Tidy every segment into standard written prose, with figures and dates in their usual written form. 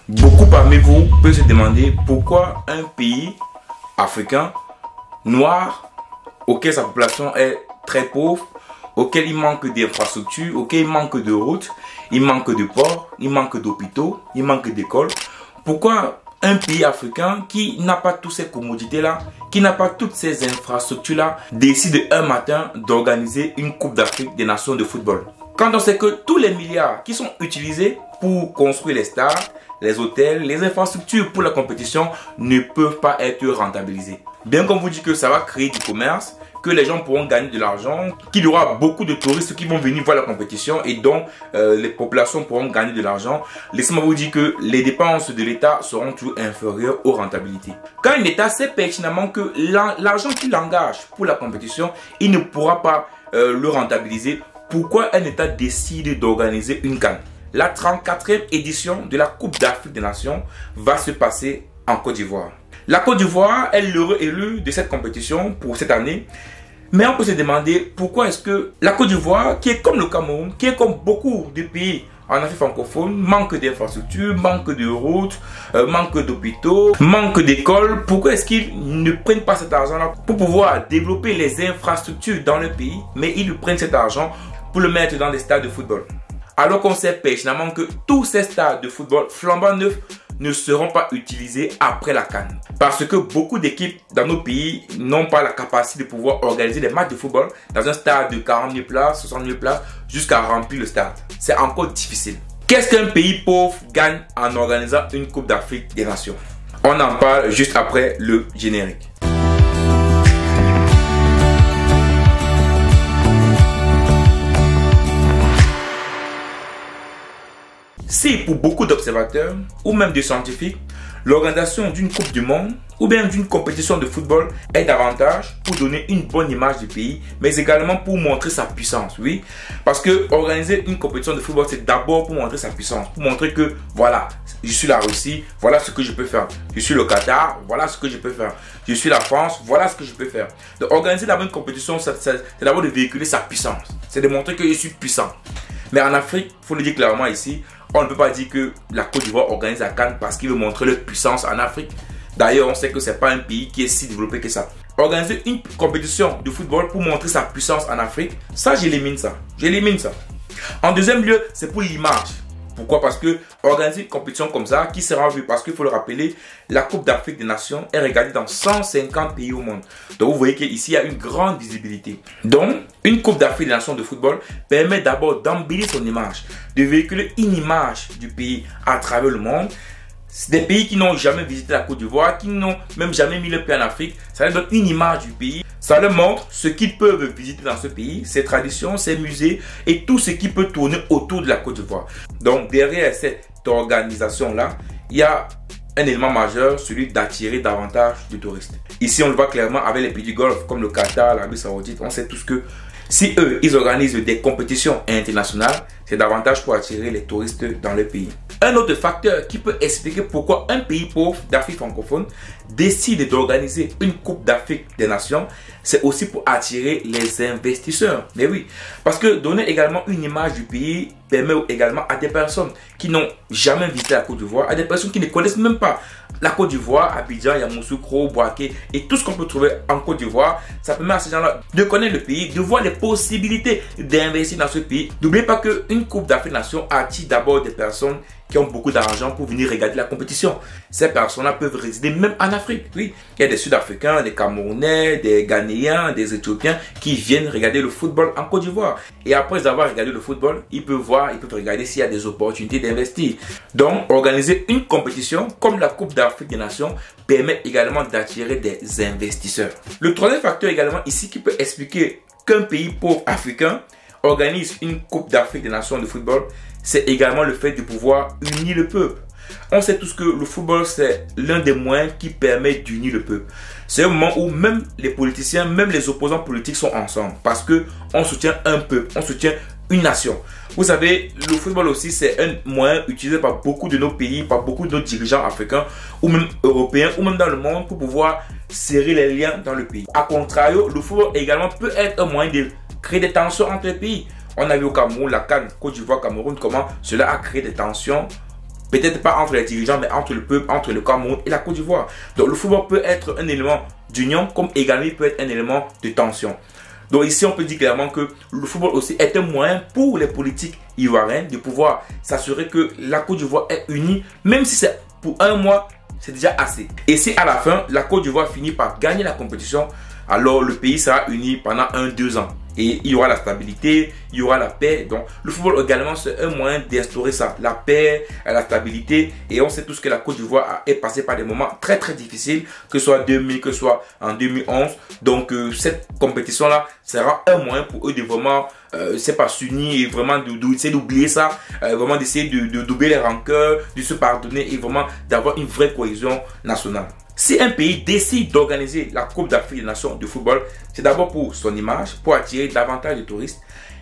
Beaucoup parmi vous peuvent se demander pourquoi un pays africain noir, auquel sa population est très pauvre, auquel il manque d'infrastructures, auquel il manque de routes, il manque de ports, il manque d'hôpitaux, il manque d'écoles. Pourquoi un pays africain qui n'a pas toutes ces commodités-là, qui n'a pas toutes ces infrastructures-là, décide un matin d'organiser une Coupe d'Afrique des Nations de football? Quand on sait que tous les milliards qui sont utilisés pour construire les stades, les hôtels, les infrastructures pour la compétition ne peuvent pas être rentabilisés. Bien qu'on vous dise que ça va créer du commerce, que les gens pourront gagner de l'argent, qu'il y aura beaucoup de touristes qui vont venir voir la compétition et donc les populations pourront gagner de l'argent, laissez-moi vous dire que les dépenses de l'État seront toujours inférieures aux rentabilités. Quand un État sait pertinemment que l'argent qu'il engage pour la compétition, il ne pourra pas le rentabiliser, pourquoi un État décide d'organiser une CAN? La 34e édition de la Coupe d'Afrique des Nations va se passer en Côte d'Ivoire. La Côte d'Ivoire est l'heureux élu de cette compétition pour cette année. Mais on peut se demander pourquoi est-ce que la Côte d'Ivoire, qui est comme le Cameroun, qui est comme beaucoup de pays en Afrique francophone, manque d'infrastructures, manque de routes, manque d'hôpitaux, manque d'écoles, pourquoi est-ce qu'ils ne prennent pas cet argent-là pour pouvoir développer les infrastructures dans le pays, mais ils prennent cet argent pour le mettre dans des stades de football? Alors qu'on sait pertinemment que tous ces stades de football flambant neufs ne seront pas utilisés après la CAN. Parce que beaucoup d'équipes dans nos pays n'ont pas la capacité de pouvoir organiser des matchs de football dans un stade de 40 000 places, 60 000 places, jusqu'à remplir le stade. C'est encore difficile. Qu'est-ce qu'un pays pauvre gagne en organisant une Coupe d'Afrique des Nations? On en parle juste après le générique. Si pour beaucoup d'observateurs ou même de scientifiques, l'organisation d'une Coupe du Monde ou bien d'une compétition de football est davantage pour donner une bonne image du pays, mais également pour montrer sa puissance, oui. Parce que organiser une compétition de football, c'est d'abord pour montrer sa puissance, pour montrer que voilà, je suis la Russie, voilà ce que je peux faire. Je suis le Qatar, voilà ce que je peux faire. Je suis la France, voilà ce que je peux faire. Donc organiser d'abord une compétition, c'est d'abord de véhiculer sa puissance. C'est de montrer que je suis puissant. Mais en Afrique, il faut le dire clairement ici, on ne peut pas dire que la Côte d'Ivoire organise la CAN parce qu'il veut montrer leur puissance en Afrique. D'ailleurs, on sait que ce n'est pas un pays qui est si développé que ça. Organiser une compétition de football pour montrer sa puissance en Afrique, ça j'élimine ça. J'élimine ça. En deuxième lieu, c'est pour l'image. Pourquoi? Parce que organiser une compétition comme ça, qui sera vue, parce qu'il faut le rappeler, la Coupe d'Afrique des Nations est regardée dans 150 pays au monde. Donc vous voyez qu'ici, il y a une grande visibilité. Donc, une Coupe d'Afrique des Nations de football permet d'abord d'embellir son image, de véhiculer une image du pays à travers le monde. Des pays qui n'ont jamais visité la Côte d'Ivoire, qui n'ont même jamais mis le pied en Afrique, ça leur donne une image du pays. Ça leur montre ce qu'ils peuvent visiter dans ce pays, ses traditions, ses musées et tout ce qui peut tourner autour de la Côte d'Ivoire. Donc derrière cette organisation-là, il y a un élément majeur, celui d'attirer davantage de touristes. Ici, on le voit clairement avec les pays du Golfe, comme le Qatar, l'Arabie Saoudite. On sait tous que si eux, ils organisent des compétitions internationales, c'est davantage pour attirer les touristes dans le pays. Un autre facteur qui peut expliquer pourquoi un pays pauvre d'Afrique francophone décide d'organiser une Coupe d'Afrique des Nations, c'est aussi pour attirer les investisseurs. Mais oui, parce que donner également une image du pays permet également à des personnes qui n'ont jamais visité la Côte d'Ivoire, à des personnes qui ne connaissent même pas la Côte d'Ivoire, Abidjan, Yamoussoukro, Bouaké et tout ce qu'on peut trouver en Côte d'Ivoire. Ça permet à ces gens-là de connaître le pays, de voir les possibilités d'investir dans ce pays. N'oubliez pas qu'une Coupe d'Afrique des Nations attire d'abord des personnes qui ont beaucoup d'argent pour venir regarder la compétition. Ces personnes-là peuvent résider même en Afrique. Oui, il y a des Sud-Africains, des Camerounais, des Ghanéens, des Éthiopiens qui viennent regarder le football en Côte d'Ivoire. Et après avoir regardé le football, ils peuvent regarder s'il y a des opportunités d'investir. Donc, organiser une compétition comme la Coupe d'Afrique des Nations permet également d'attirer des investisseurs. Le troisième facteur également ici qui peut expliquer qu'un pays pauvre africain organise une Coupe d'Afrique des Nations de football, c'est également le fait de pouvoir unir le peuple. On sait tous que le football, c'est l'un des moyens qui permet d'unir le peuple. C'est un moment où même les politiciens, même les opposants politiques sont ensemble. Parce qu'on soutient un peuple, on soutient une nation. Vous savez, le football aussi, c'est un moyen utilisé par beaucoup de nos pays, par beaucoup de nos dirigeants africains, ou même européens, ou même dans le monde, pour pouvoir serrer les liens dans le pays. A contrario, le football également peut être un moyen de créer des tensions entre les pays. On a vu au Cameroun, la CAN, Côte d'Ivoire, Cameroun, comment cela a créé des tensions Peut-être pas entre les dirigeants, mais entre le peuple, entre le Cameroun et la Côte d'Ivoire. Donc le football peut être un élément d'union, comme également il peut être un élément de tension. Donc ici, on peut dire clairement que le football aussi est un moyen pour les politiques ivoiriennes de pouvoir s'assurer que la Côte d'Ivoire est unie, même si c'est pour un mois, c'est déjà assez. Et si à la fin, la Côte d'Ivoire finit par gagner la compétition, alors le pays sera uni pendant 1-2 ans. Et il y aura la stabilité, il y aura la paix. Donc le football également, c'est un moyen d'instaurer ça. La paix, la stabilité. Et on sait tous que la Côte d'Ivoire est passée par des moments très très difficiles, que ce soit en 2000, que ce soit en 2011. Donc cette compétition-là sera un moyen pour eux de vraiment, c'est pas s'unir et vraiment d'essayer d'oublier ça. Vraiment d'essayer d'oublier les rancœurs, de se pardonner et vraiment d'avoir une vraie cohésion nationale. Si un pays décide d'organiser la Coupe d'Afrique des Nations de football, c'est d'abord pour son image, pour attirer davantage de touristes,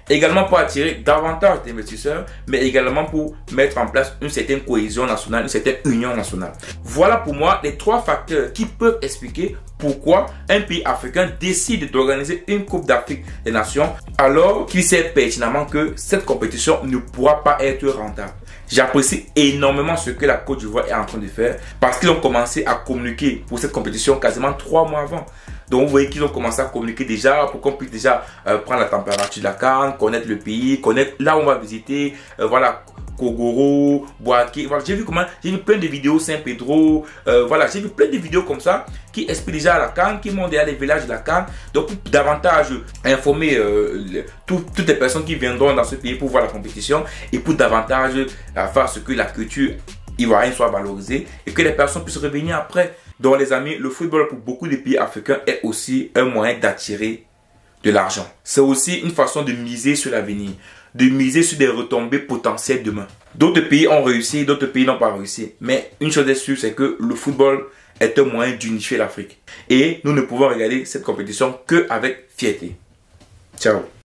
également pour attirer davantage d'investisseurs, mais également pour mettre en place une certaine cohésion nationale, une certaine union nationale. Voilà pour moi les 3 facteurs qui peuvent expliquer pourquoi un pays africain décide d'organiser une Coupe d'Afrique des Nations alors qu'il sait pertinemment que cette compétition ne pourra pas être rentable. J'apprécie énormément ce que la Côte d'Ivoire est en train de faire parce qu'ils ont commencé à communiquer pour cette compétition quasiment 3 mois avant. Donc vous voyez qu'ils ont commencé à communiquer déjà pour qu'on puisse déjà prendre la température de la CAN, connaître le pays, connaître là où on va visiter, voilà, Kogoro, Boaké. Voilà, j'ai vu plein de vidéos Saint-Pedro, voilà, j'ai vu plein de vidéos comme ça qui expliquent déjà la CAN, qui montrent déjà les villages de la CAN. Donc pour davantage informer toutes les personnes qui viendront dans ce pays pour voir la compétition et pour davantage faire ce que la culture ivoirienne soit valorisée et que les personnes puissent revenir après. Donc les amis, le football pour beaucoup de pays africains est aussi un moyen d'attirer de l'argent. C'est aussi une façon de miser sur l'avenir, de miser sur des retombées potentielles demain. D'autres pays ont réussi, d'autres pays n'ont pas réussi. Mais une chose est sûre, c'est que le football est un moyen d'unifier l'Afrique. Et nous ne pouvons regarder cette compétition qu'avec fierté. Ciao.